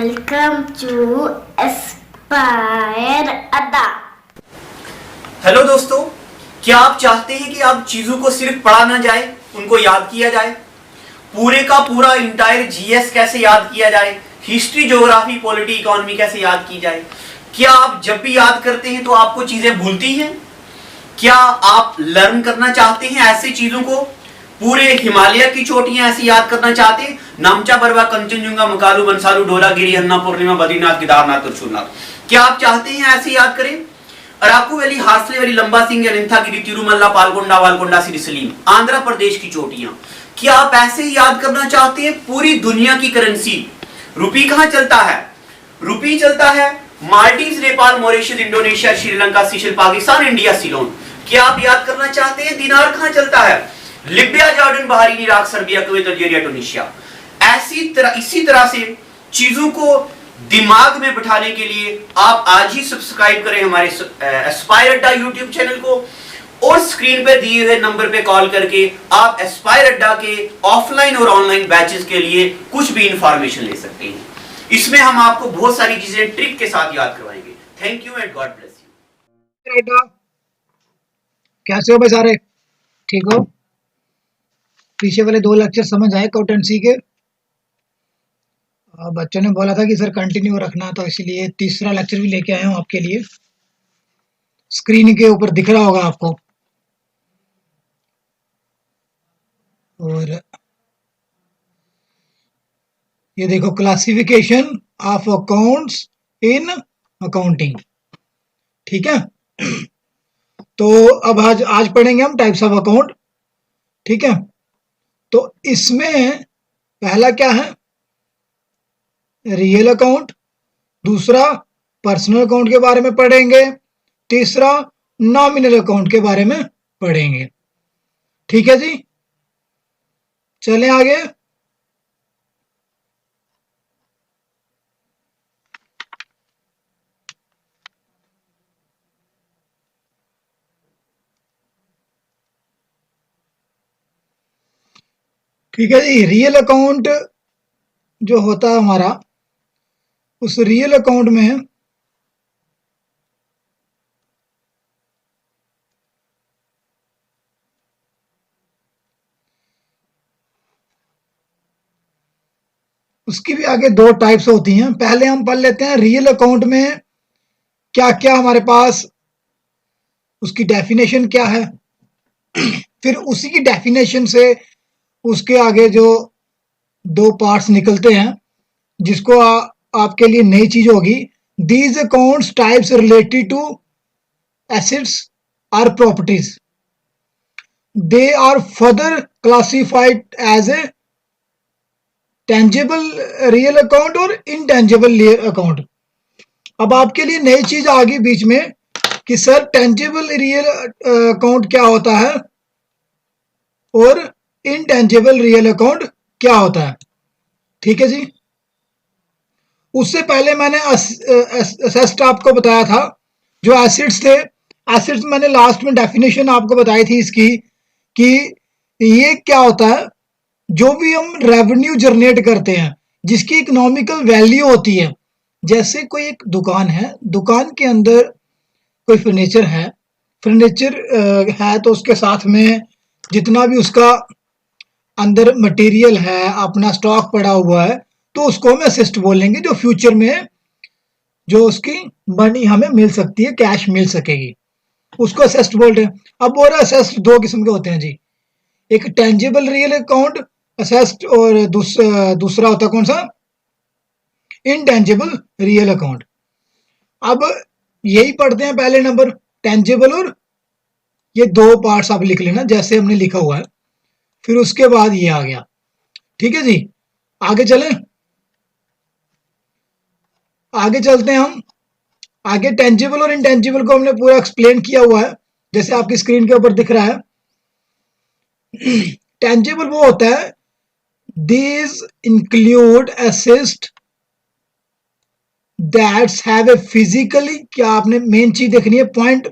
Welcome to Aspire Ada। Hello दोस्तों, क्या आप चाहते हैं कि आप चीजों को सिर्फ पढ़ा ना जाए, उनको याद किया जाए? पूरे का पूरा इंटायर जीएस कैसे याद किया जाए, हिस्ट्री, ज्योग्राफी, पॉलिटी, इकोनॉमी कैसे याद की जाए? क्या आप जब भी याद करते हैं तो आपको चीजें भूलती हैं? क्या आप लर्न करना चाहते हैं ऐसी चीजों को? पूरे हिमालय की चोटियां ऐसी याद करना चाहते हैं? नामचा, बरवा, कंचनजुंगा, मकालू, बंसालू, ढोलागिरी, हन्ना, पूर्णिमा, बद्रीनाथ, केदारनाथ, त्रिशूलनाथ, क्या आप चाहते हैं ऐसे याद करें? अराकू वैली, हार्सले वैली, लंबा सिंह, अनंथागिरी, तिरुमल्ला, पालकोंडा, वालकोंडा, सिरिसलीम, आंध्र प्रदेश की चोटियां, क्या आप ऐसे ही याद करना चाहते हैं? पूरी दुनिया की करेंसी, रुपी कहां चलता है? रुपी चलता है Maldives, Nepal, Mauritius, Indonesia, Sri Lanka, seashell, Pakistan, India, Ceylon. क्या आप याद करना चाहते हैं दिनार कहां चलता है? Libya, Jordan, Bahrain, Iraq, Serbia, Kuwait, Algeria, Tunisia. इसी तरह से चीजों को दिमाग में बिठाने के लिए आप आज ही सब्सक्राइब करें हमारे एस्पायर अड्डा यूट्यूब चैनल को, और स्क्रीन पे दिए हुए नंबर पे कॉल करके आप एस्पायर अड्डा के ऑफलाइन और ऑनलाइन बैचेस के लिए कुछ भी इंफॉर्मेशन ले सकते हैं। इसमें हम आपको बहुत सारी चीजें ट्रिक के साथ याद करवाएंगे। Thank you and God bless you. कैसे हो भाई सारे? ठीक हो? पीछे वाले 2 लेक्चर समझ आए अकाउंटेंसी के? बच्चों ने बोला था कि सर कंटिन्यू रखना, तो इसलिए तीसरा लेक्चर भी लेके आया हूँ आपके लिए। स्क्रीन के ऊपर दिख रहा होगा आपको। और ये देखो, classification of accounts in accounting. ठीक है, तो अब आज पढ़ेंगे हम टाइप्स ऑफ अकाउंट। ठीक है, तो इसमें पहला क्या है? Real account. दूसरा पर्सनल अकाउंट के बारे में पढ़ेंगे। तीसरा नॉमिनल अकाउंट के बारे में पढ़ेंगे। ठीक है जी, चलें आगे। ठीक है जी, रियल अकाउंट जो होता है हमारा, उस रियल अकाउंट में उसकी भी आगे 2 टाइप्स होती हैं। पहले हम पढ़ लेते हैं रियल अकाउंट में क्या क्या हमारे पास, उसकी डेफिनेशन क्या है। फिर उसी की डेफिनेशन से उसके आगे जो 2 पार्ट्स निकलते हैं, जिसको आपके लिए नई चीज होगी। These accounts types related to assets और properties, they are further classified as a tangible real account और इनटेंजिबल रियल अकाउंट। अब आपके लिए नई चीज आ गई बीच में कि सर टेंजिबल रियल अकाउंट क्या होता है और इनटेंजिबल रियल अकाउंट क्या होता है। ठीक है जी, उससे पहले मैंने असेस्ट आपको बताया था, जो एसेट्स थे। एसेट्स मैंने लास्ट में डेफिनेशन आपको बताई थी इसकी, कि ये क्या होता है, जो भी हम रेवेन्यू जनरेट करते हैं, जिसकी इकोनॉमिकल वैल्यू होती है। जैसे कोई एक दुकान है, दुकान के अंदर कोई फर्नीचर है, तो उसके साथ में जितना भी उसका अंदर मटेरियल है, अपना स्टॉक पड़ा हुआ है, तो उसको हम असेस्ट बोलेंगे, जो फ्यूचर में जो उसकी मनी हमें मिल सकती है, कैश मिल सकेगी, उसको असेस्ट बोल रहे हैं। अब वो असेस्ट 2 किस्म के होते हैं जी, एक टेंजिबल रियल अकाउंट असेस्ट, और दूसरा होता है कौन सा? Intangible real account. अब यही पढ़ते हैं पहले नंबर, टेंजिबल, और ये 2 पार्ट्स आप लिख लेना जैसे हमने लिखा हुआ है। फिर उसके बाद ये आ गया। ठीक है जी, आगे चलें। आगे चलते हैं हम। आगे टेंजिबल और इनटेंजिबल को हमने पूरा एक्सप्लेन किया हुआ है, जैसे आपकी स्क्रीन के ऊपर दिख रहा है। टेंजिबल वो होता है, these include assets that's have a physically, क्या आपने मेन चीज देखनी है, पॉइंट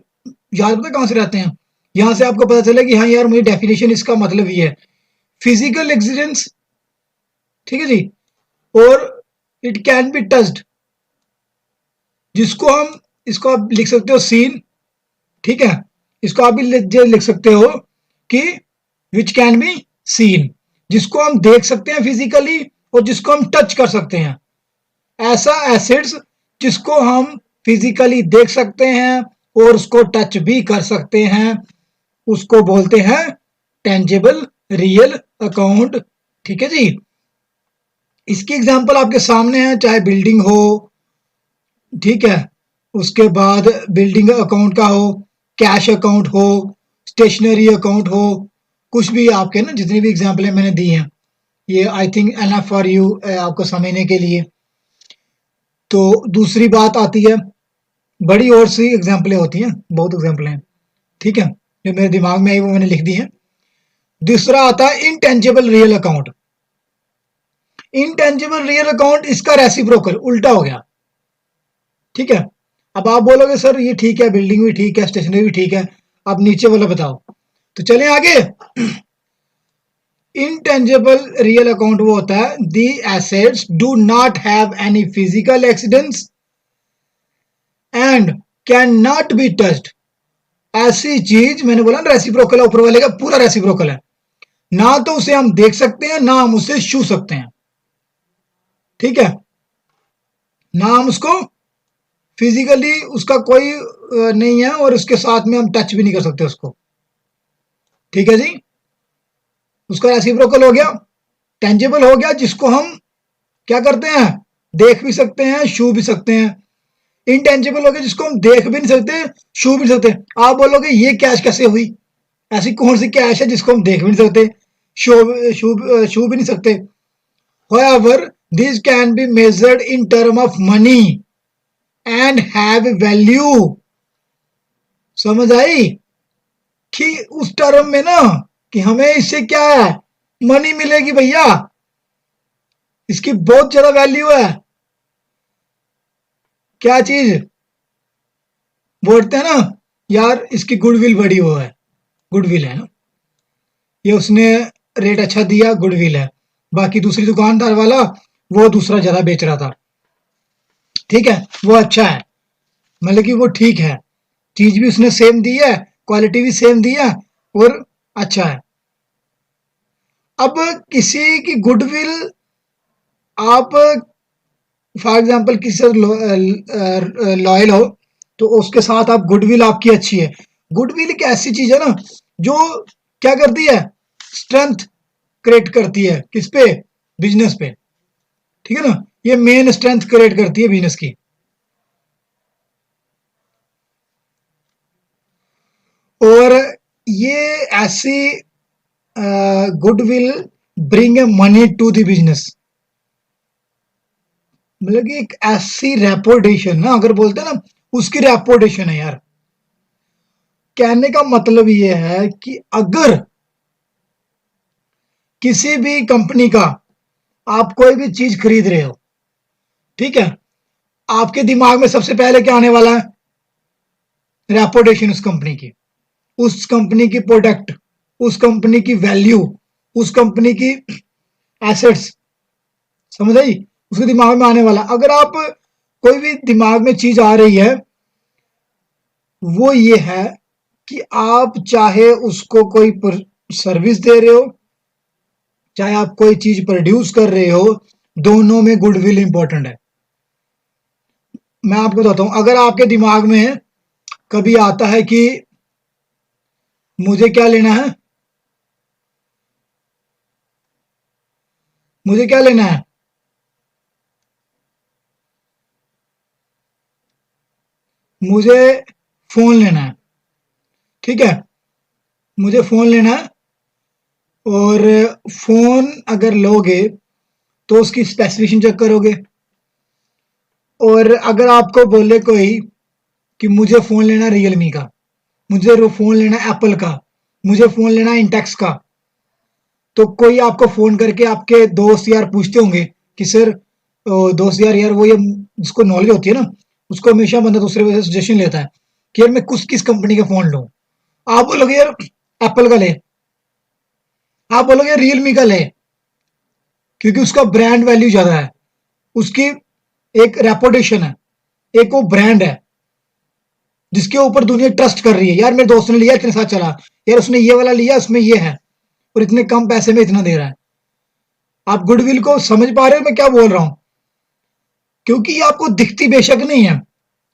याद पता कहां से रहते हैं, यहां से आपको पता चले कि हाँ यार मुझे डेफिनेशन इसका मतलब ये है, फिजिकल एग्जिस्टेंस। ठीक है जी, और इट कैन बी टच्ड, जिसको हम, इसको आप लिख सकते हो सीन, ठीक है, इसको आप भी लिख सकते हो कि विच कैन बी सीन, जिसको हम देख सकते हैं फिजिकली और जिसको हम टच कर सकते हैं। ऐसा एसिड्स जिसको हम फिजिकली देख सकते हैं और उसको टच भी कर सकते हैं, उसको बोलते हैं टेंजिबल रियल अकाउंट। ठीक है जी, इसकी एग्जांपल आपके सामने है, चाहे बिल्डिंग हो, ठीक है, उसके बाद बिल्डिंग अकाउंट का हो, कैश अकाउंट हो, स्टेशनरी अकाउंट हो, कुछ भी आपके ना, जितनी भी एग्जांपल है मैंने दी हैं, ये I think enough for you आपको समझने के लिए। तो दूसरी बात आती है, बड़ी और सी एग्जांपलें होती हैं, बहुत एग्जांपल हैं, ठीक है, जो मेरे दिमाग में आई वो मैंने लिख दी है। दूसरा आता है intangible real account. Intangible real account, इसका रेसिप्रोकल उल्टा हो गया, ठीक है। अब आप बोलोगे सर ये ठीक है, बिल्डिंग भी ठीक है, स्टेशनरी भी ठीक है, अब नीचे वाला बताओ। तो चलें आगे। इनटेंजिबल रियल अकाउंट वो होता है, the assets do not have any physical accidents and can not be touched. ऐसी चीज, मैंने बोला ना रेसिप्रोकल है, ऊपर वाले का पूरा रेसिप्रोकल है, ना तो उसे हम देख सकते हैं ना हम उसे छू सकते हैं, ठीक है, ना हम उसको फिजिकली, उसका कोई नहीं है, और उसके साथ में हम टच भी नहीं कर सकते उसको, ठीक है जी। उसका रेसिप्रोकल हो गया। टेंजिबल हो गया, जिसको हम क्या करते हैं, देख भी सकते हैं, छू भी सकते हैं। इनटेंजिबल हो गया, जिसको हम देख भी नहीं सकते, छू भी नहीं सकते। आप बोलोगे ये कैश कैसे हुई, ऐसी कौन सी कैश है जिसको हम देख भी नहीं सकते, छू भी नहीं सकते। However, these can be measured in term of money and have value। समझ आई कि उस टर्म में ना, कि हमें इससे क्या है, मनी मिलेगी भैया, इसकी बहुत ज्यादा वैल्यू है। क्या चीज बोलते हैं ना यार, इसकी गुडविल बड़ी वो है, गुडविल है ना, ये उसने रेट अच्छा दिया, गुडविल है। बाकी दूसरी दुकानदार वाला वो दूसरा ज्यादा बेच रहा था, ठीक है, वो अच्छा है, मतलब कि वो ठीक है, चीज भी उसने सेम दी है, क्वालिटी भी सेम दी है, और अच्छा है। अब किसी की गुडविल, आप फॉर एग्जांपल किसी से लॉयल हो, तो उसके साथ आप, गुडविल आपकी अच्छी है। गुडविल एक ऐसी चीज है ना जो क्या करती है, स्ट्रेंथ क्रिएट करती है, किस पे, बिजनेस पे, ठीक है ना, ये मेन स्ट्रेंथ क्रिएट करती है बिजनेस की। और ये ऐसी goodwill bring a money to the business, मतलब कि एक ऐसी रेपुटेशन ना, अगर बोलते हैं ना, उसकी रेपुटेशन है यार। कहने का मतलब ये है कि अगर किसी भी कंपनी का आप कोई भी चीज खरीद रहे हो, ठीक है, आपके दिमाग में सबसे पहले क्या आने वाला है, रेपुटेशन उस कंपनी की, उस कंपनी की प्रोडक्ट, उस कंपनी की वैल्यू, उस कंपनी की एसेट्स, समझ आई, उसके दिमाग में आने वाला। अगर आप कोई भी दिमाग में चीज आ रही है, वो ये है कि आप चाहे उसको कोई सर्विस दे रहे हो, चाहे आप कोई चीज प्रोड्यूस कर रहे हो, दोनों में गुडविल इंपॉर्टेंट है। मैं आपको बताता हूं, अगर आपके दिमाग में कभी आता है कि मुझे क्या लेना है, मुझे क्या लेना है, मुझे फोन लेना है, ठीक है, मुझे फोन लेना है, और फोन अगर लोगे तो उसकी स्पेसिफिकेशन चेक करोगे, और अगर आपको बोले कोई कि मुझे फोन लेना रियलमी का, मुझे फोन लेना एप्पल का, मुझे फोन लेना इंटेक्स का, तो कोई आपको फोन करके, आपके दोस्त यार पूछते होंगे कि सर, दोस्त यार, वो ये जिसको नॉलेज होती है ना, उसको हमेशा बंदा दूसरे वजह से सजेशन लेता है कि यार मैं किस कंपनी का फोन लूं। आप बोलोगे यार एप्पल का ले, आप बोलोगे रियलमी का ले, क्योंकि उसका ब्रांड वैल्यू ज्यादा है, उसकी एक रेपुटेशन है, एक वो ब्रांड है जिसके ऊपर दुनिया ट्रस्ट कर रही है। यार मेरे दोस्त ने लिया, इतने साथ चला, यार उसने ये वाला लिया, उसमें ये है और इतने कम पैसे में इतना दे रहा है। आप गुडविल को समझ पा रहे हो मैं क्या बोल रहा हूं? क्योंकि ये आपको दिखती बेशक नहीं है,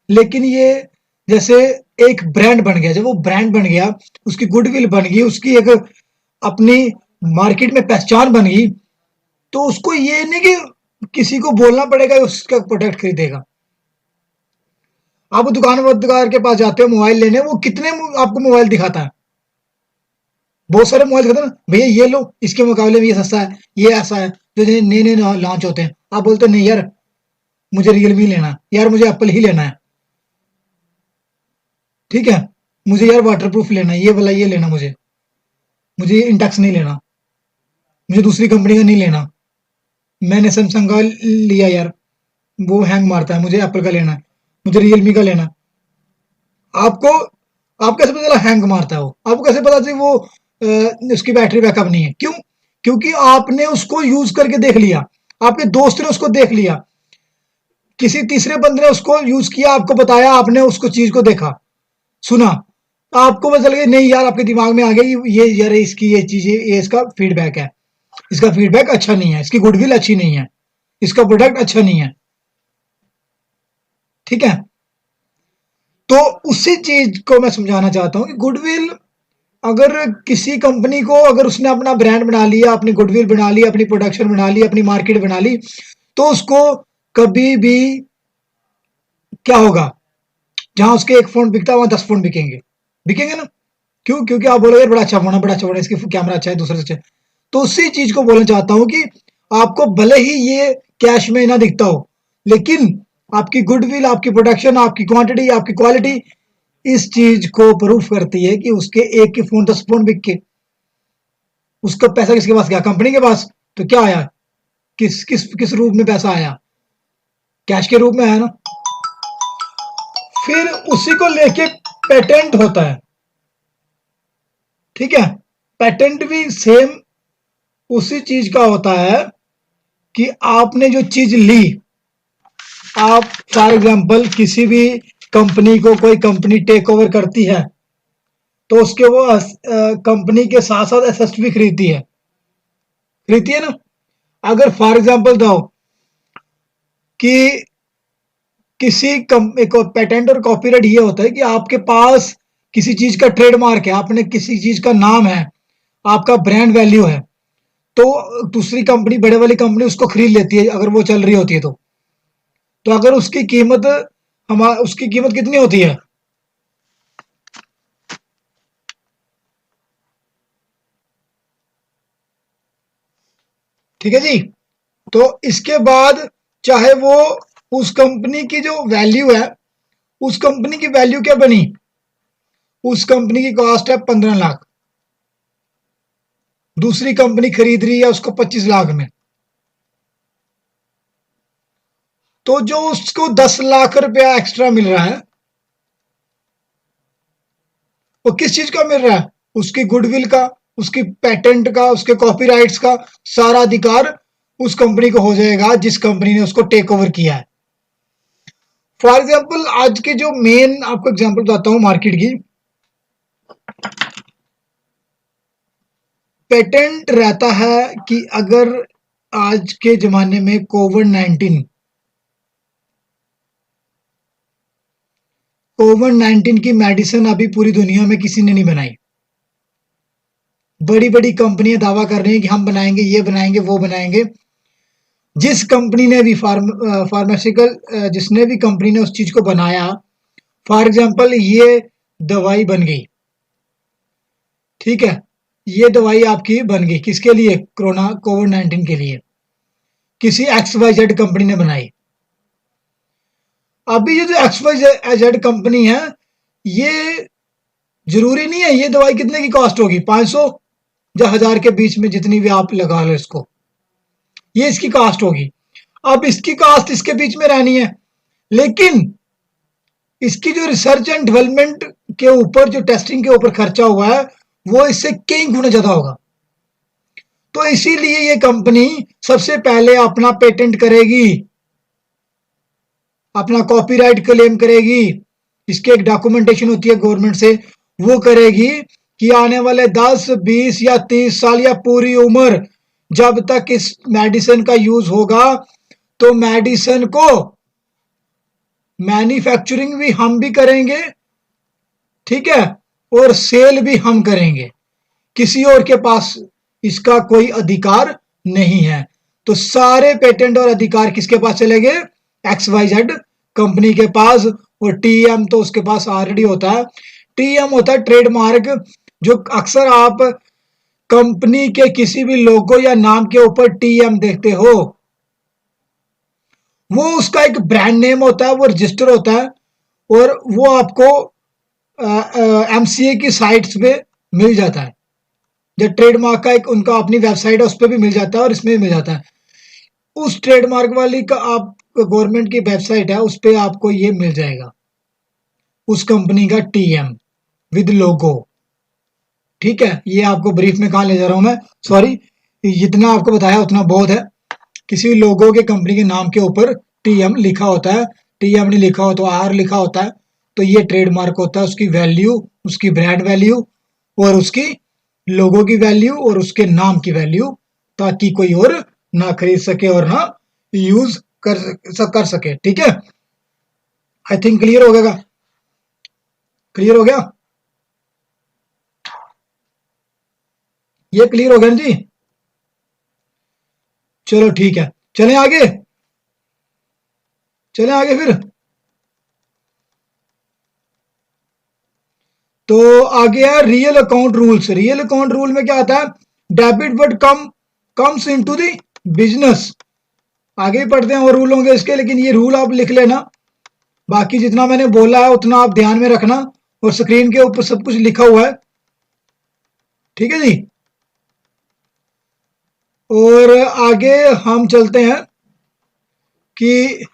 लेकिन ये जैसे एक ब्रांड बन गया। जब वो ब्रांड बन गया, उसकी गुडविल बन गई, उसकी एक अपनी मार्केट में पहचान बन गई, तो उसको ये नहीं कि किसी को बोलना पड़ेगा उसका प्रोडक्ट खरीदेगा। आप दुकानदार के पास जाते हो मोबाइल लेने, वो कितने आपको मोबाइल दिखाता है, बहुत सारे मोबाइल दिखाता है ना, भैया ये लो, इसके मुकाबले में ये सस्ता है, ये ऐसा है, जो नए नए लॉन्च होते हैं। आप बोलते हो नहीं यार मुझे रियलमी लेना है, यार मुझे एप्पल ही लेना है, ठीक है, मुझे यार वाटरप्रूफ लेना है, ये वाला ये लेना, मुझे इंटेक्स नहीं लेना, मुझे दूसरी कंपनी का नहीं लेना, मैंने सैमसंग का लिया यार वो हैंग मारता है, मुझे एप्पल का लेना है, मुझे रियलमी का लेना है। आपको आप कैसे पता चला हैंग मारता है वो? आपको कैसे पता चला वो उसकी बैटरी बैकअप नहीं है? क्यों? क्योंकि आपने उसको यूज करके देख लिया, आपके दोस्त ने उसको देख लिया, किसी तीसरे बंदे ने उसको यूज किया, आपको बताया, आपने उसको चीज को देखा, सुना, आपको पता चल गया नहीं यार, आपके दिमाग में आ गया ये यार इसकी ये चीज, ये इसका फीडबैक है, इसका फीडबैक अच्छा नहीं है, इसकी गुडविल अच्छी नहीं है, इसका प्रोडक्ट अच्छा नहीं है, ठीक है। तो उसी चीज को मैं समझाना चाहता हूं कि गुडविल, अगर किसी कंपनी को, अगर उसने अपना ब्रांड बना लिया, अपनी गुडविल बना ली, अपनी प्रोडक्शन बना ली, अपनी मार्केट बना ली, तो उसको कभी भी क्या होगा, जहां उसके एक फोन बिकता है वहां 10 फोन बिकेंगे, बिकेंगे ना? क्यों? क्योंकि आप बोलोगे बड़ा अच्छा फोन है, बड़ा अच्छा फोन है, इसकी कैमरा अच्छा है, दूसरे से अच्छा है। तो उसी चीज को बोलना चाहता हूं कि आपको भले ही ये कैश में ना दिखता हो, लेकिन आपकी गुडविल, आपकी प्रोडक्शन, आपकी क्वांटिटी, आपकी क्वालिटी इस चीज को प्रूफ करती है कि उसके एक के फोन 10 फोन बिक के उसका पैसा किसके पास गया? कंपनी के पास। तो क्या आया? किस किस किस रूप में पैसा आया? कैश के रूप में आया ना। फिर उसी को लेके पेटेंट होता है, ठीक है। पेटेंट भी सेम उसी चीज का होता है कि आपने जो चीज ली, आप फॉर एग्जांपल किसी भी कंपनी को, कोई कंपनी टेक ओवर करती है, तो उसके वो कंपनी के साथ साथ एसेट भी खरीदती है ना। अगर फॉर एग्जांपल दो कि किसी पेटेंट और कॉपीराइट ये होता है कि आपके पास किसी चीज का ट्रेडमार्क है, आपने किसी चीज का नाम है, आपका ब्रांड वैल्यू है, तो दूसरी कंपनी, बड़े वाली कंपनी उसको खरीद लेती है अगर वो चल रही होती है तो अगर उसकी कीमत, उसकी कीमत कितनी होती है? ठीक है जी। तो इसके बाद चाहे वो उस कंपनी की जो वैल्यू है, उस कंपनी की वैल्यू क्या बनी? उस कंपनी की कॉस्ट है 15 लाख, दूसरी कंपनी खरीद रही है उसको 25 लाख में, तो जो उसको 10 लाख रुपया एक्स्ट्रा मिल रहा है, वो किस चीज का मिल रहा है? उसकी गुडविल का, उसकी पेटेंट का, उसके कॉपीराइट्स का सारा अधिकार उस कंपनी को हो जाएगा जिस कंपनी ने उसको टेक ओवर किया है। फॉर एग्जाम्पल आज के जो मेन, आपको एग्जाम्पल बताता हूं मार्केट की, पेटेंट रहता है कि अगर आज के जमाने में कोविड 19 की मेडिसिन अभी पूरी दुनिया में किसी ने नहीं बनाई। बड़ी बड़ी कंपनियां दावा कर रही हैं कि हम बनाएंगे, ये बनाएंगे, वो बनाएंगे। जिस कंपनी ने भी फार्मास्यूटिकल, जिसने भी कंपनी ने उस चीज को बनाया, फॉर एग्जांपल ये दवाई बन गई, ठीक है, ये दवाई आपकी बन गई किसके लिए? कोविड 19 के लिए, किसी XYZ कंपनी ने बनाई। अभी ये जो XYZ कंपनी है, ये जरूरी नहीं है ये दवाई कितने की कॉस्ट होगी, 500 या 1000 के बीच में, जितनी भी आप लगा लो इसको, ये इसकी कॉस्ट होगी। अब इसकी कॉस्ट इसके बीच में रहनी है, लेकिन इसकी जो रिसर्च एंड डेवलपमेंट के ऊपर, जो टेस्टिंग के ऊपर खर्चा हुआ है, वो इससे कई गुना ज्यादा होगा। तो इसीलिए ये कंपनी सबसे पहले अपना पेटेंट करेगी, अपना कॉपीराइट क्लेम करेगी, इसकी एक डॉक्यूमेंटेशन होती है गवर्नमेंट से, वो करेगी कि आने वाले 10, 20 या 30 साल या पूरी उम्र जब तक इस मेडिसिन का यूज होगा तो मेडिसिन को मैन्युफैक्चरिंग भी हम भी करेंगे, ठीक है, और सेल भी हम करेंगे, किसी और के पास इसका कोई अधिकार नहीं है। तो सारे पेटेंट और अधिकार किसके पास चले गए? XYZ कंपनी के पास। और TM तो उसके पास ऑलरेडी होता है। TM होता है ट्रेडमार्क, जो अक्सर आप कंपनी के किसी भी लोगो या नाम के ऊपर TM देखते हो, वो उसका एक ब्रांड नेम होता है, वो रजिस्टर होता है, और वो आपको MCA की साइट्स पे मिल जाता है। जो ट्रेडमार्क का एक उनका अपनी वेबसाइट है, उस पर भी मिल जाता है और इसमें भी मिल जाता है। उस ट्रेडमार्क वाली का आप गवर्नमेंट की वेबसाइट है, उस पर आपको ये मिल जाएगा, उस कंपनी का TM विद लोगो। ठीक है, ये आपको ब्रीफ में कहाँ ले जा रहा हूं मैं, सॉरी, जितना आपको बताया उतना बहुत है। किसी भी लोगो के कंपनी के नाम के ऊपर TM लिखा होता है, TM नहीं लिखा हो तो R लिखा होता है, तो ये ट्रेडमार्क होता है, उसकी वैल्यू, उसकी ब्रांड वैल्यू और उसकी लोगो की वैल्यू और उसके नाम की वैल्यू, ताकि कोई और ना खरीद सके और ना यूज कर सके। ठीक है, आई थिंक क्लियर हो गया, क्लियर हो गया, ये क्लियर हो गया ना जी? चलो ठीक है, चलें आगे, चलें आगे फिर। तो आगे है real account rules. Real account rule में क्या आता है? Debit but comes into the business. आगे ही पढ़ते हैं और रूल होंगे इसके, लेकिन ये रूल आप लिख लेना, बाकी जितना मैंने बोला है उतना आप ध्यान में रखना, और स्क्रीन के ऊपर सब कुछ लिखा हुआ है। ठीक है जी, और आगे हम चलते हैं कि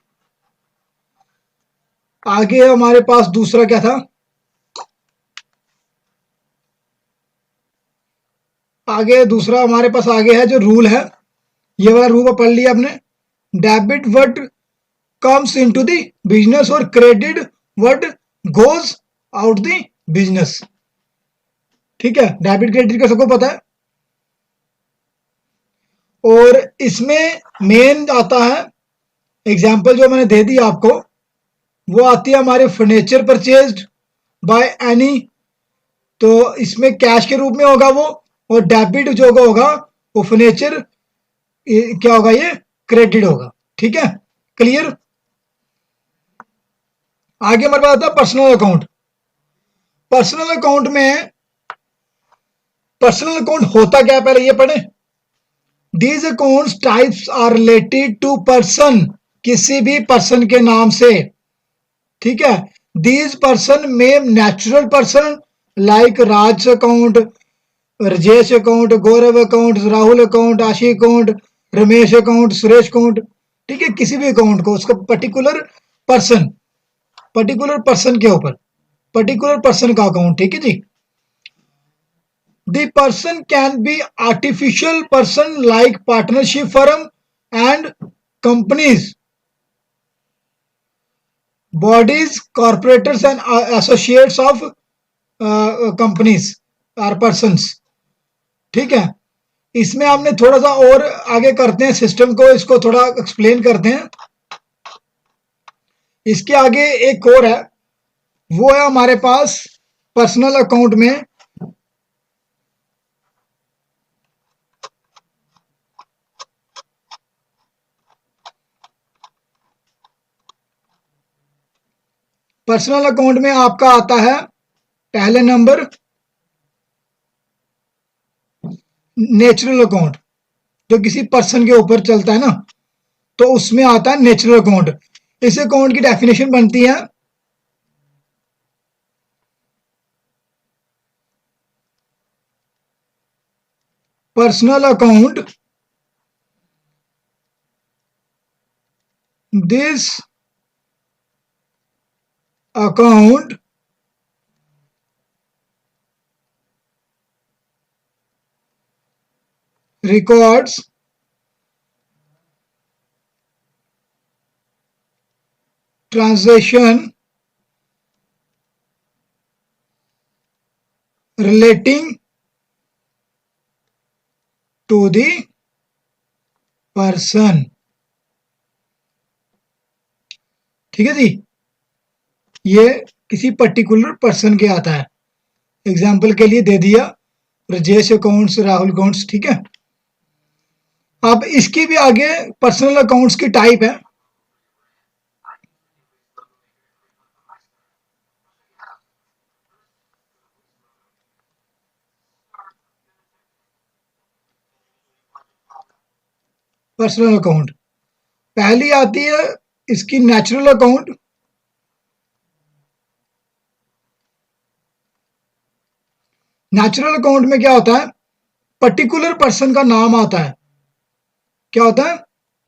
आगे हमारे पास दूसरा क्या था, आगे दूसरा हमारे पास आगे है जो रूल है, ये वाला रूल पढ़ लिया आपने। Debit what comes into the business और credit what goes out the business. ठीक है, डेबिट क्रेडिट का सबको पता है, और इसमें मेन आता है एग्जांपल जो मैंने दे दी आपको, वो आती है हमारे फर्नीचर परचेज्ड बाय एनी, तो इसमें कैश के रूप में होगा वो, और डेबिट जो होगा वो फर्नीचर क्या होगा, ये क्रेडिट होगा। ठीक है, क्लियर। आगे हमारे पास आता है पर्सनल अकाउंट। पर्सनल अकाउंट में पर्सनल अकाउंट होता क्या है पहले ये पढ़े। These accounts types are related to person, किसी भी पर्सन के नाम से। ठीक है, दीज पर्सन में natural person like Raj account, Rajesh account, Gaurav account, Rahul account, Ashi account, Ramesh account, Suresh account. ठीक है, किसी भी अकाउंट को उसका पर्सन पर्टिकुलर पर्सन के ऊपर, पर्टिकुलर पर्सन का अकाउंट। ठीक है जी, the person can be artificial person like partnership firm and companies, bodies, corporators and associates of companies or persons। ठीक है, इसमें हमने थोड़ा सा और आगे करते हैं सिस्टम को, इसको थोड़ा एक्सप्लेन करते हैं। इसके आगे एक और है, वो है हमारे पास पर्सनल अकाउंट में पर्सनल अकाउंट में आपका आता है पहले नंबर नेचुरल अकाउंट, जो किसी पर्सन के ऊपर चलता है ना, तो उसमें आता है नेचुरल अकाउंट। इस अकाउंट की डेफिनेशन बनती है personal account, this account records transaction relating to the person. ठीक है जी, ये किसी पर्टिकुलर पर्सन के आता है। एग्जाम्पल के लिए दे दिया राजेश अकाउंट्स, राहुल अकाउंट्स। ठीक है, अब इसकी भी आगे पर्सनल अकाउंट्स की टाइप है। पर्सनल अकाउंट पहली आती है इसकी नेचुरल अकाउंट। नेचुरल अकाउंट में क्या होता है, पर्टिकुलर पर्सन का नाम आता है। क्या होता है,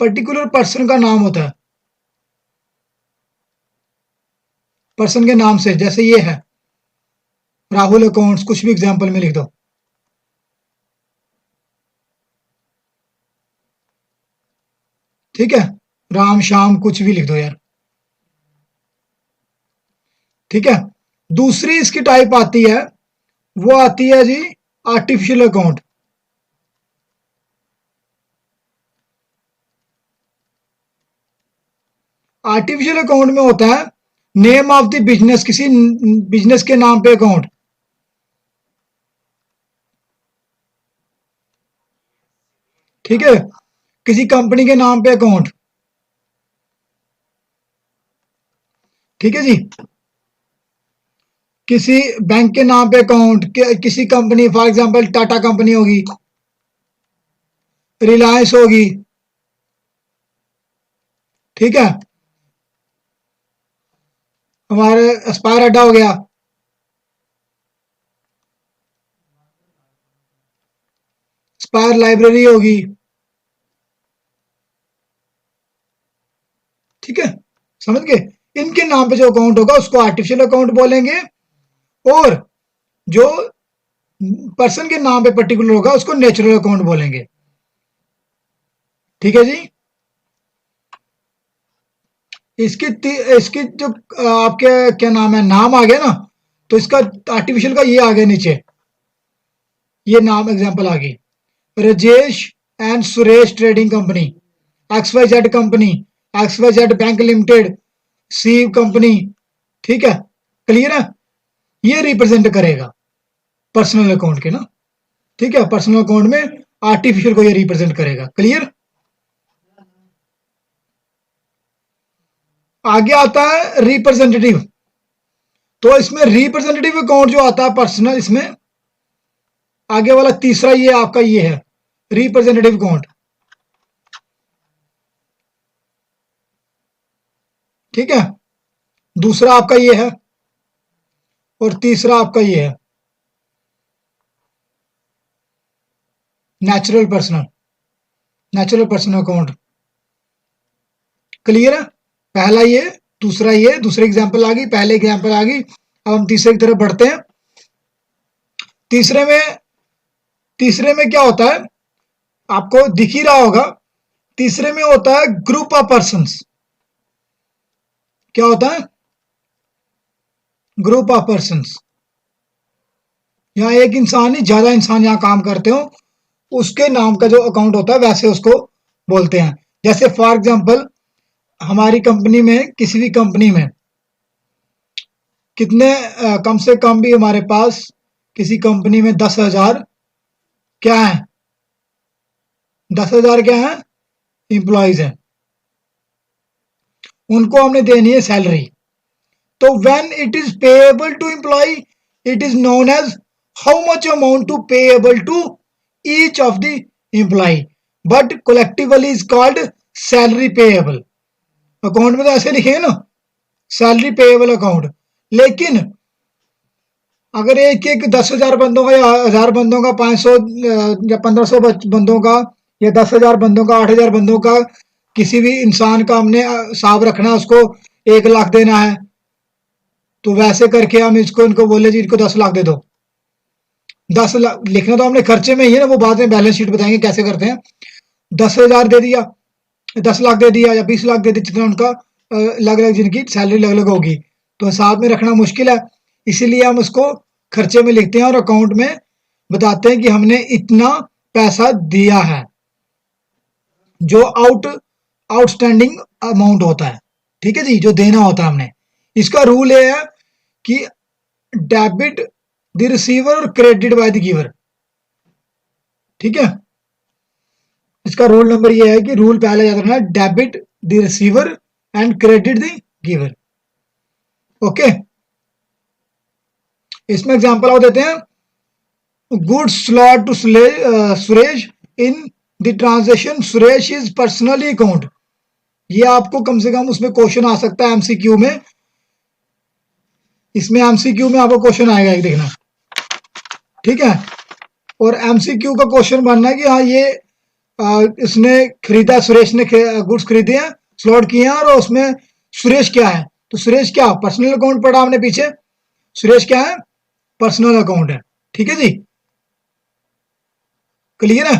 पर्टिकुलर पर्सन का नाम होता है। पर्सन के नाम से, जैसे ये है राहुल अकाउंट्स, कुछ भी एग्जांपल में लिख दो। ठीक है, राम श्याम कुछ भी लिख दो यार। ठीक है, दूसरी इसकी टाइप आती है, वो आती है जी आर्टिफिशियल अकाउंट। आर्टिफिशियल अकाउंट में होता है नेम ऑफ द बिजनेस, किसी बिजनेस के नाम पे अकाउंट। ठीक है, किसी कंपनी के नाम पे अकाउंट। ठीक है जी, किसी बैंक के नाम पे अकाउंट, किसी company, for example Tata company होगी, रिलायंस होगी। ठीक है, हमारे एस्पायर अड्डा हो गया। एस्पायर लाइब्रेरी होगी। ठीक है, समझ गए, इनके नाम पे जो अकाउंट होगा उसको आर्टिफिशियल अकाउंट बोलेंगे, और जो पर्सन के नाम पे पर्टिकुलर होगा उसको नेचुरल अकाउंट बोलेंगे। ठीक है जी, इसकी इसकी जो आपके क्या नाम है, नाम आ गया ना, तो इसका आर्टिफिशियल का ये आ गया नीचे, ये नाम एग्जांपल आ गई, Rajesh and Suresh trading company, XYZ company, XYZ bank limited, C company. ठीक है, क्लियर है, ये रिप्रेजेंट करेगा पर्सनल अकाउंट के ना। ठीक है, पर्सनल अकाउंट में आर्टिफिशियल को ये रिप्रेजेंट करेगा। क्लियर, आगे आता है रिप्रेजेंटेटिव। तो इसमें रिप्रेजेंटेटिव अकाउंट जो आता है पर्सनल, इसमें आगे वाला तीसरा ये आपका ये है रिप्रेजेंटेटिव अकाउंट। ठीक है, दूसरा आपका ये है और तीसरा आपका ये है नेचुरल पर्सनल अकाउंट। क्लियर है, पहला ये, दूसरा ये, दूसरे एग्जांपल आ गई, पहले एग्जांपल आ गई। अब हम तीसरे की तरफ बढ़ते हैं। तीसरे में क्या होता है, आपको दिख ही रहा होगा, तीसरे में होता है ग्रुप ऑफ पर्संस। क्या होता है, ग्रुप ऑफ पर्संस। यहां एक इंसान नहीं, ज्यादा इंसान यहां काम करते हो, उसके नाम का जो अकाउंट होता है वैसे उसको बोलते हैं। जैसे फॉर एग्जांपल हमारी कंपनी में, किसी भी कंपनी में कितने कम से कम भी हमारे पास किसी कंपनी में 10,000 क्या है, 10,000 क्या है, इंप्लॉइज हैं, उनको हमने देनी है सैलरी। तो when it is payable to employee, it is known as how much amount to payable to each of the employee, but collectively is called salary payable. Account में तो ऐसे लिखे हैं ना, सैलरी पेएबल अकाउंट। लेकिन अगर एक 10,000 बंदों का या 1,000 बंदों का, 500 या 1,500 बंदों का, या 10,000 बंदों का, 8,000 बंदों का, किसी भी इंसान का हमने हिसाब रखना है, उसको 1 लाख देना है, तो वैसे करके हम इसको, इनको बोले जी इनको 10 लाख दे दो। 10 लाख लिखना तो हमने खर्चे में ही है ना, वो बाद में बैलेंस शीट बताएंगे कैसे करते हैं। 10,000 दे दिया, 10 लाख दे दिया या 20 लाख दे दिया, जितना उनका अलग अलग जिनकी सैलरी अलग अलग होगी, तो हिसाब में रखना मुश्किल है, इसीलिए हम उसको खर्चे में लिखते हैं और अकाउंट में बताते हैं कि हमने इतना पैसा दिया है, जो आउटस्टैंडिंग अमाउंट होता है। ठीक है जी, जो देना होता है हमने। इसका रूल ये है कि डेबिट द रिसीवर और क्रेडिट बाय द गिवर। ठीक है, इसका रूल नंबर ये है कि रूल पहले याद रखना, debit the receiver and credit the giver. Okay, इसमें एग्जांपल और देते हैं, goods sold to Suresh in the transaction Suresh is personally account. ये आपको कम से कम उसमें क्वेश्चन आ सकता है एमसीक्यू में, इसमें एमसीक्यू में आपको क्वेश्चन आएगा एक, देखना। ठीक है, और एमसीक्यू का क्वेश्चन बनना है कि हाँ ये इसने खरीदा, सुरेश ने गुड्स खरीदे हैं, स्लॉट किए हैं, और उसमें सुरेश क्या है, तो सुरेश क्या पर्सनल अकाउंट पढ़ा हमने पीछे, सुरेश क्या है पर्सनल अकाउंट है। ठीक है जी, क्लियर है।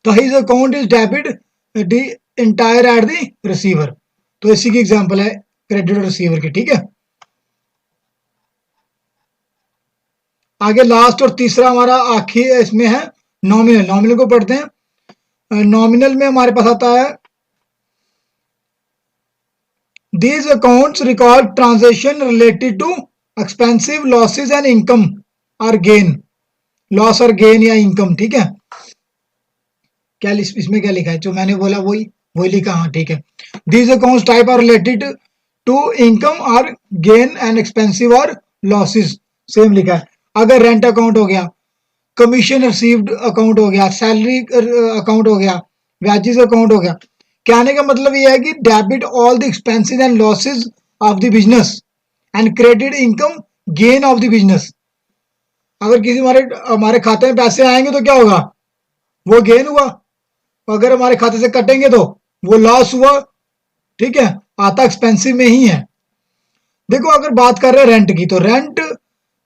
तो his account is debit the entire at the receiver, तो इसी की एग्जांपल है क्रेडिट और रिसीवर की। ठीक है, आगे लास्ट और तीसरा हमारा आखिर इसमें है नॉमिनल। नॉमिनल को पढ़ते हैं। नॉमिनल में हमारे पास आता है, these accounts record transaction related too expensive losses and income और गेन, लॉस और गेन या इनकम। ठीक है, क्या इसमें क्या लिखा है, जो मैंने बोला वही लिखा। हाँ ठीक है, these accounts type are related to income और गेन एंड एक्सपेंसिव और लॉसेज, सेम लिखा है। अगर रेंट अकाउंट हो गया, कमीशन रिसीव्ड अकाउंट हो गया, सैलरी अकाउंट हो गया, वेजेस अकाउंट हो गया, कहने का मतलब ये है कि debit all the expenses and losses of the business and credit income gain of the business. अगर किसी हमारे खाते में पैसे आएंगे तो क्या होगा, वो गेन हुआ, अगर हमारे खाते से कटेंगे तो वो लॉस हुआ। ठीक है, आता एक्सपेंसिव में ही है। देखो अगर बात कर रहे हैं रेंट की, तो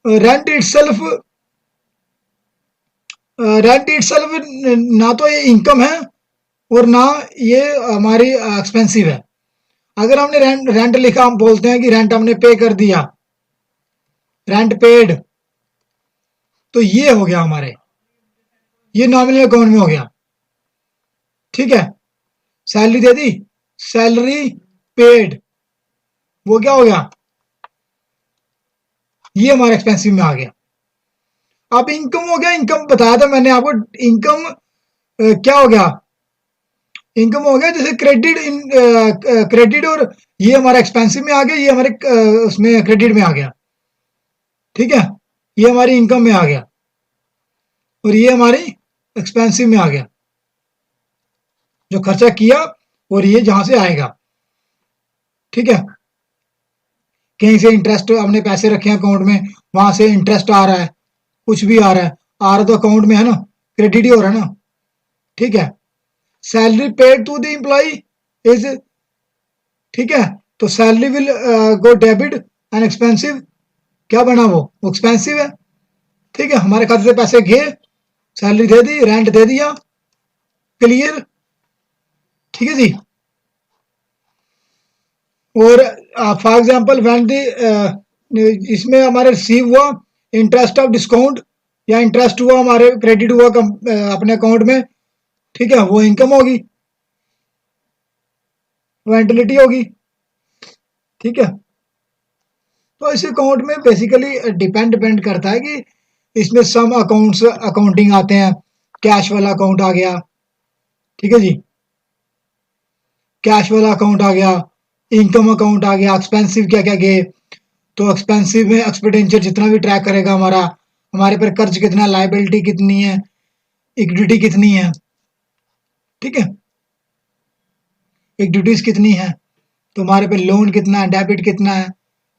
रेंट इटसेल्फ ना तो ये इनकम है और ना ये हमारी एक्सपेंसिव है। अगर हमने रेंट लिखा, हम बोलते हैं कि रेंट हमने पे कर दिया, रेंट पेड, तो ये हो गया हमारे, ये नॉमिनल अकाउंट में हो गया। ठीक है, सैलरी दे दी, सैलरी पेड, वो क्या हो गया, ये हमारे एक्सपेंसिव में आ गया। अब इनकम हो गया, इनकम बताया था मैंने आपको, इनकम क्या हो गया, इनकम हो गया जैसे क्रेडिट और ये हमारा एक्सपेंसिव में आ गया, ये हमारे उसमें क्रेडिट में आ गया। ठीक है, ये हमारी इनकम में आ गया और ये हमारी एक्सपेंसिव में आ गया, जो खर्चा किया और ये जहां से आएगा। ठीक है, कहीं से इंटरेस्ट, हमने पैसे रखे हैं अकाउंट में, वहां से इंटरेस्ट आ रहा है, कुछ भी आ रहा तो अकाउंट में है ना, क्रेडिट ही हो रहा है ना। ठीक है, salary paid to the employee is, ठीक है, तो salary will go debit and expenses, क्या बना वो एक्सपेंसिव है। ठीक है, हमारे खाते से पैसे गए, सैलरी दे दी, रेंट दे दिया, क्लियर। ठीक है जी, और फॉर एग्जांपल व्हेन इसमें हमारे रिसीव हुआ इंटरेस्ट ऑफ डिस्काउंट, या इंटरेस्ट हुआ हमारे क्रेडिट हुआ अपने अकाउंट में। ठीक है, वो इनकम होगी, रेंटलिटी होगी। ठीक है, तो इस अकाउंट में बेसिकली डिपेंड करता है कि इसमें सम अकाउंट्स अकाउंटिंग आते हैं, कैश वाला अकाउंट आ गया। ठीक है जी, कैश वाला अकाउंट आ गया, इनकम अकाउंट आ गया, एक्सपेंसिव क्या क्या गए, तो एक्सपेंसिव में एक्सपेंडिचर जितना भी ट्रैक करेगा हमारा, हमारे पर कर्ज कितना, लायबिलिटी कितनी है, इक्विटी कितनी है। ठीक है, इक्विटीज कितनी है, तो हमारे पे लोन कितना है, डेबिट कितना है,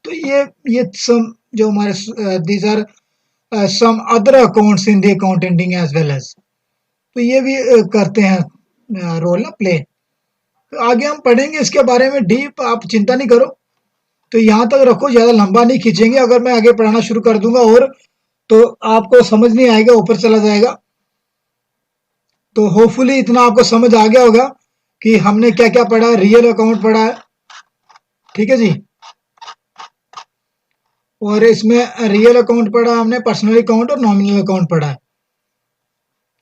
तो ये सम जो हमारे these are some other accounts in the accounting as well as, तो ये भी करते हैं रोल ना प्ले। तो आगे हम पढ़ेंगे इसके बारे में डीप, आप चिंता नहीं करो। तो यहाँ तक रखो, ज़्यादा लंबा नहीं खींचेंगे, अगर मैं आगे पढ़ाना शुरू कर दूंगा और तो आपको समझ नहीं आएगा, ऊपर चला जाएगा। तो होपफुली इतना आपको समझ आ गया होगा कि हमने क्या क्या पढ़ा है, रियल अकाउंट पढ़ा है, ठीक है जी। और इसमें रियल अकाउंट पढ़ा हमने, पर्सनल अकाउंट और नॉमिनल अकाउंट पढ़ा है,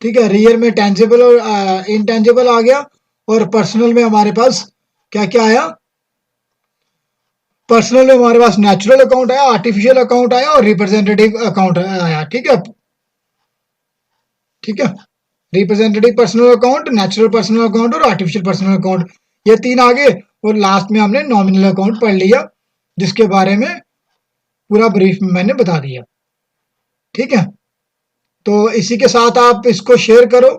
ठीक है। रियल में टेंजिबल और इनटेंजिबल आ गया, और पर्सनल में हमारे पास क्या क्या आया, पर्सनल में हमारे पास नेचुरल अकाउंट आया, आर्टिफिशियल अकाउंट आया और रिप्रेजेंटेटिव अकाउंट आया, ठीक है, ठीक है। Representative personal account, natural personal account और आर्टिफिशियल पर्सनल अकाउंट, ये तीन आ गए। और लास्ट में हमने नॉमिनल अकाउंट पढ़ लिया, जिसके बारे में पूरा ब्रीफ में मैंने बता दिया, ठीक है। तो इसी के साथ आप इसको शेयर करो,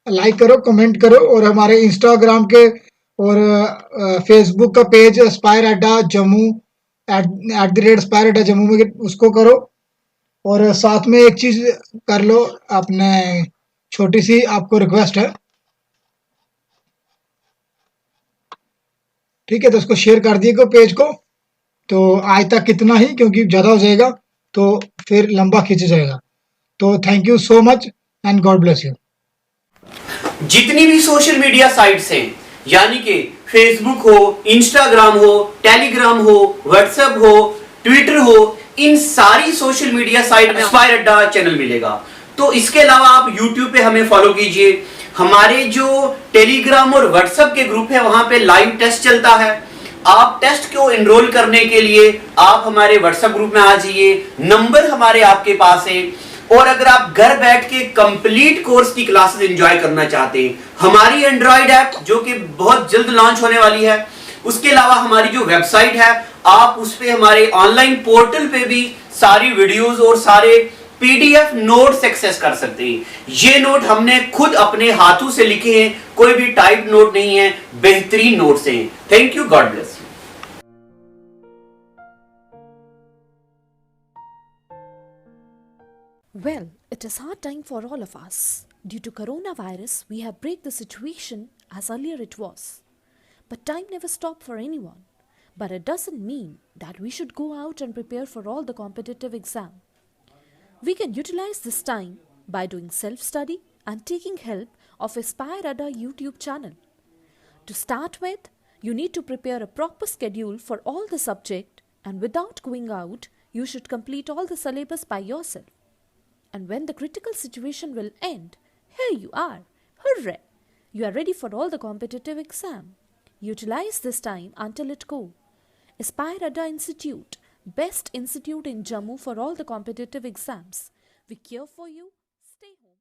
लाइक करो, कमेंट करो, और हमारे इंस्टाग्राम के और फेसबुक का पेज एस्पायर अड्डा जम्मू @एस्पायर अड्डा जम्मू में उसको करो। और साथ में एक चीज कर लो, अपने छोटी सी आपको रिक्वेस्ट है, ठीक है। तो उसको शेयर कर दिएगा पेज को। तो आज तक कितना ही, क्योंकि ज़्यादा हो जाएगा तो फिर लंबा खींच जाएगा। तो thank you so much and God bless you. जितनी भी सोशल मीडिया साइट्स हैं, यानी कि फेसबुक हो, इंस्टाग्राम हो, टेलीग्राम हो, व्हाट्सएप हो, ट्विटर हो, इन सारी सोशल मीडिया साइट में एस्पायर अड्डा चैनल मिलेगा। तो इसके अलावा आप यूट्यूब पे हमें फॉलो कीजिए। हमारे जो टेलीग्राम और व्हाट्सएप के ग्रुप है, वहां पे लाइव टेस्ट चलता है। आप टेस्ट को एनरोल करने के लिए आप हमारे व्हाट्सएप ग्रुप में आ जाइए, नंबर हमारे आपके पास है। और अगर आप घर बैठ के कंप्लीट कोर्स की क्लासेस एंजॉय करना चाहते हैं, हमारी एंड्रॉइड ऐप जो कि बहुत जल्द लॉन्च होने वाली है, उसके अलावा हमारी जो वेबसाइट है, आप उस पे हमारे ऑनलाइन पोर्टल पे भी सारी वीडियोस और सारे पीडीएफ नोट्स एक्सेस कर सकते हैं। ये नोट हमने खुद अपने हाथों से लिखे हैं, कोई भी टाइप नोट नहीं है, बेहतरीन नोट्स हैं। Thank you, God bless you. Well, it is hard time for all of us. Due to coronavirus, we have break the situation as earlier it was. But time never stopped for anyone. But it doesn't mean that we should go out and prepare for all the competitive exam. We can utilize this time by doing self-study and taking help of Aspire Ada YouTube channel. To start with, you need to prepare a proper schedule for all the subject, and without going out, you should complete all the syllabus by yourself. And when the critical situation will end, here you are. Hooray! You are ready for all the competitive exam. Utilize this time until it go. Aspire Ada Institute, best institute in Jammu for all the competitive exams. We care for you. Stay home.